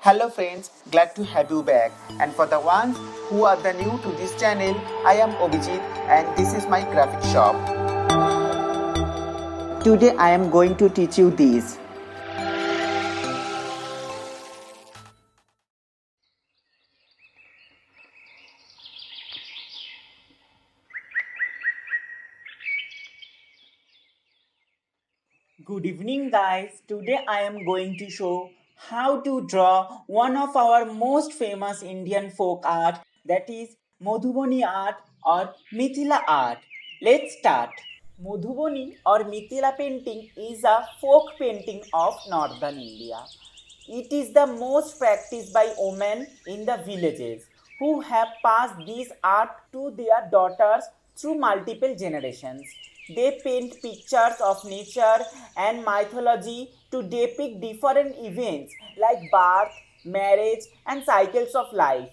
Hello friends, glad to have you back. And for the ones who are the new to this channel, I am Obijit and this is my graphic shop. Today I am going to teach you this. Good evening guys. Today I am going to show how to draw one of our most famous Indian folk art, that is Madhubani art or Mithila art. Let's start. Madhubani or Mithila painting is a folk painting of northern India. It is the most practiced by women in the villages who have passed this art to their daughters through multiple generations. They paint pictures of nature and mythology to depict different events like birth, marriage, and cycles of life.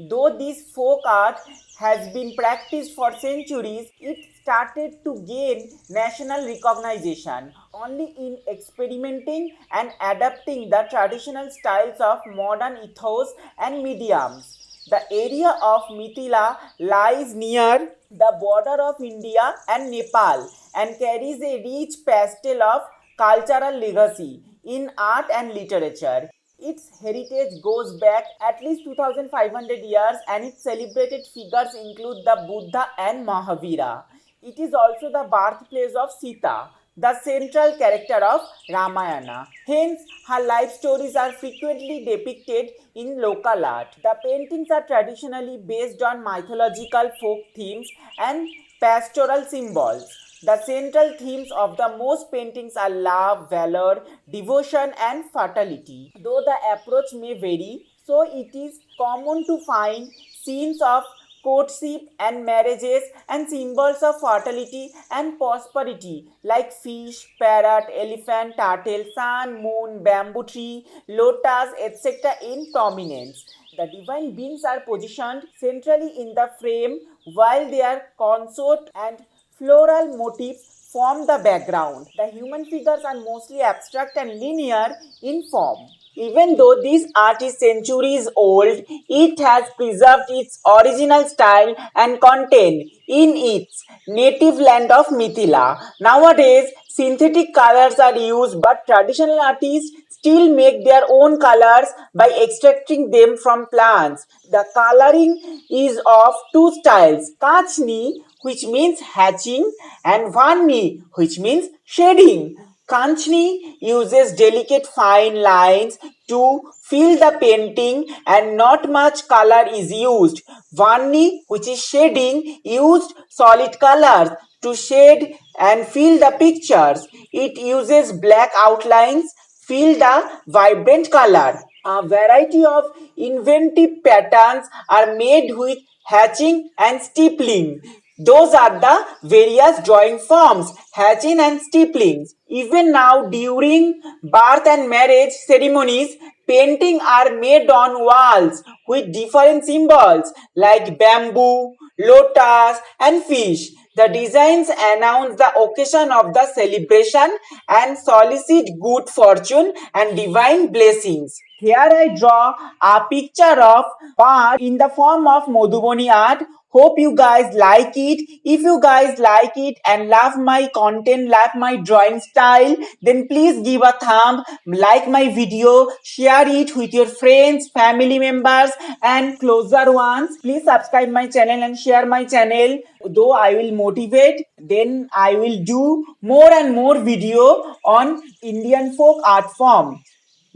Though this folk art has been practiced for centuries, it started to gain national recognition only in experimenting and adapting the traditional styles of modern ethos and mediums. The area of Mithila lies near the border of India and Nepal and carries a rich pastel of cultural legacy in art and literature. Its heritage goes back at least 2500 years and its celebrated figures include the Buddha and Mahavira. It is also the birthplace of Sita, the central character of Ramayana. Hence, her life stories are frequently depicted in local art. The paintings are traditionally based on mythological folk themes and pastoral symbols. The central themes of the most paintings are love, valor, devotion, and fertility. Though the approach may vary, so it is common to find scenes of courtship and marriages and symbols of fertility and prosperity like fish, parrot, elephant, turtle, sun, moon, bamboo tree, lotus, etc. in prominence. The divine beings are positioned centrally in the frame while their consort and floral motifs form the background. The human figures are mostly abstract and linear in form. Even though this art is centuries old, it has preserved its original style and content in its native land of Mithila. Nowadays, synthetic colors are used, but traditional artists still make their own colors by extracting them from plants. The coloring is of two styles, Kachni, which means hatching, and Vanni, which means shading. Kanchni uses delicate fine lines to fill the painting and not much color is used. Vanni, which is shading, used solid colors to shade and fill the pictures. It uses black outlines, fill the vibrant color. A variety of inventive patterns are made with hatching and stippling. Those are the various drawing forms, hatching and stippling. Even now, during birth and marriage ceremonies, paintings are made on walls with different symbols like bamboo, lotus, and fish. The designs announce the occasion of the celebration and solicit good fortune and divine blessings. Here I draw a picture of art in the form of Madhubani art. Hope you guys like it. If you guys like it and love my content, love my drawing style, then please give a thumb, like my video, share it with your friends, family members and closer ones. Please subscribe my channel and share my channel. Though I will motivate, then I will do more and more video on Indian folk art form.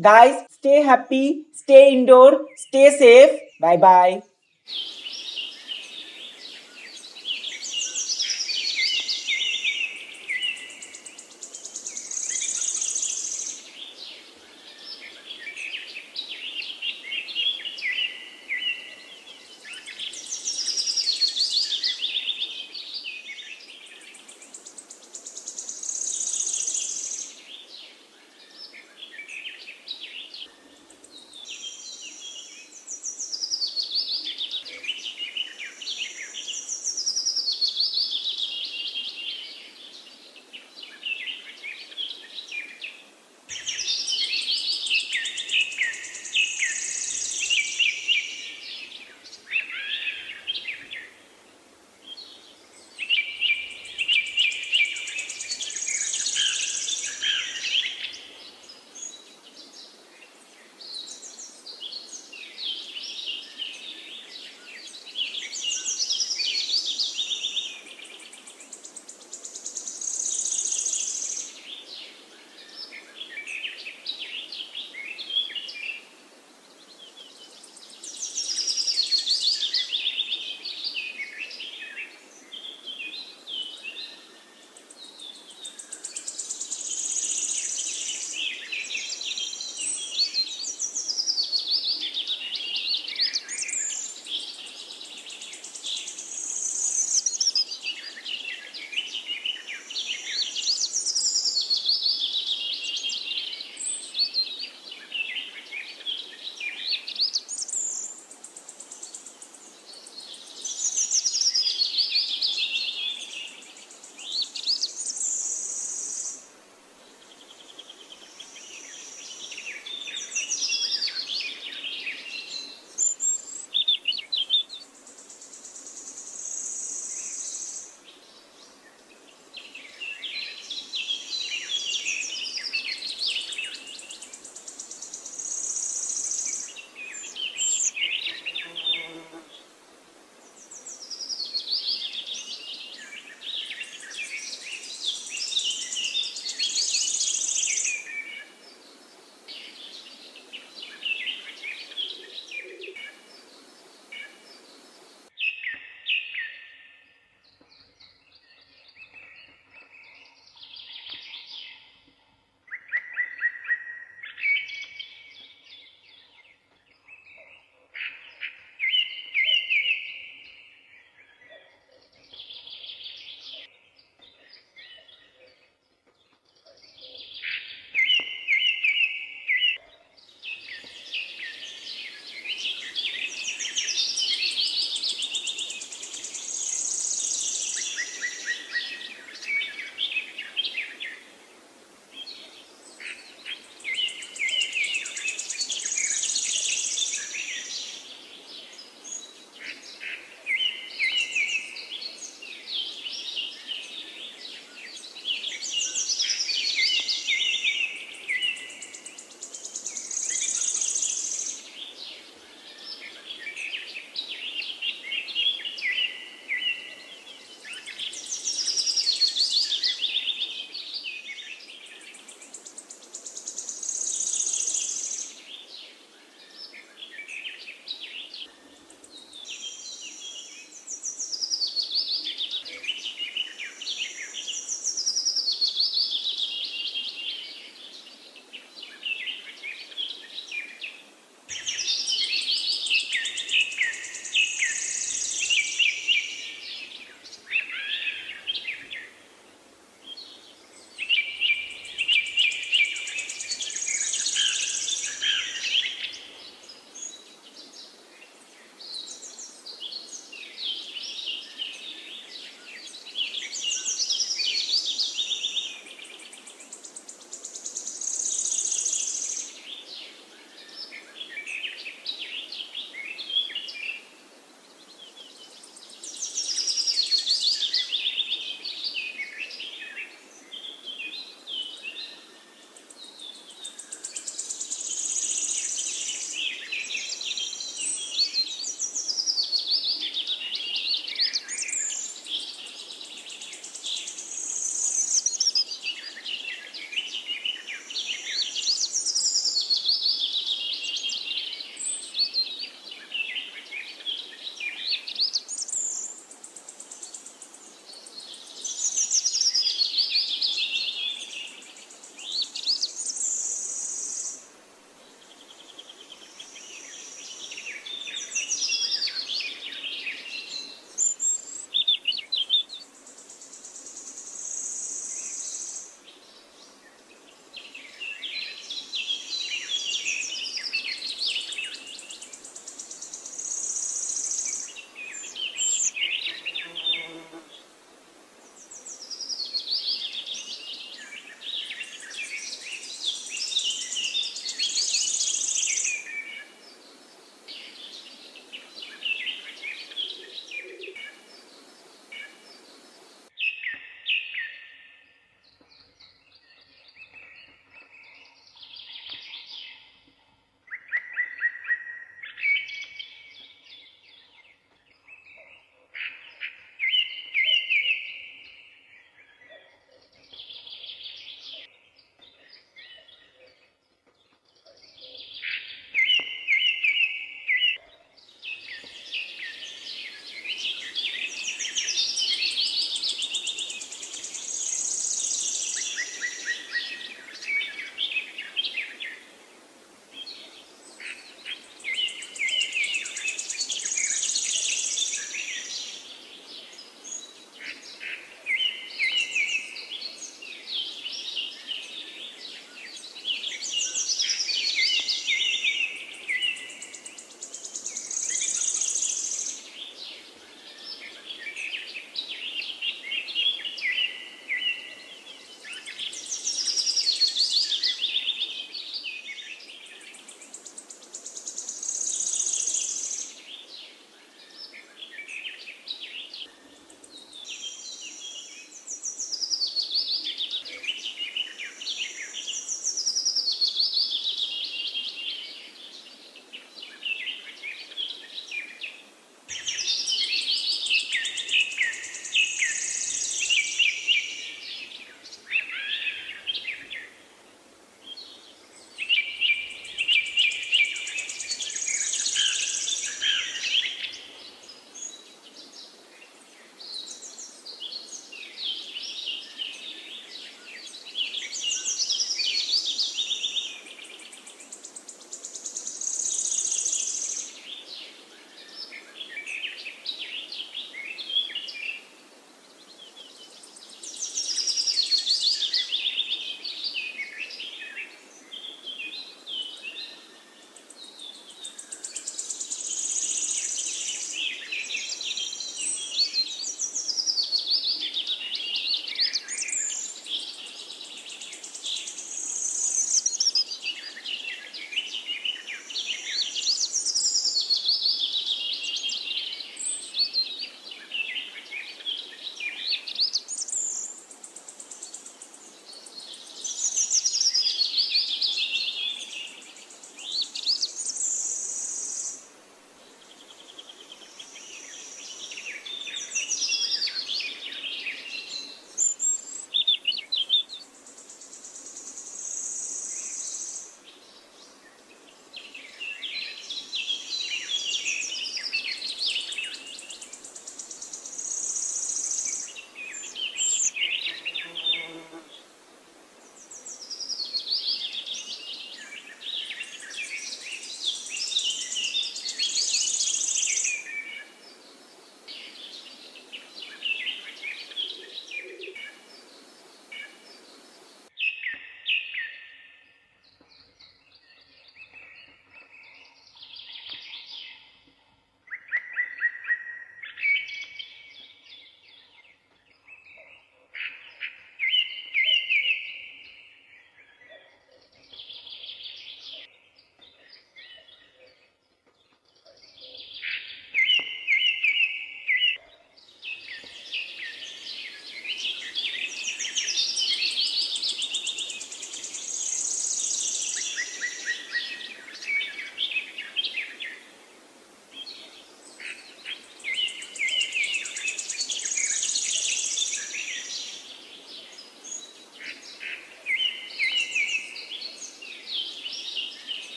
Guys, stay happy, stay indoor, stay safe. Bye bye.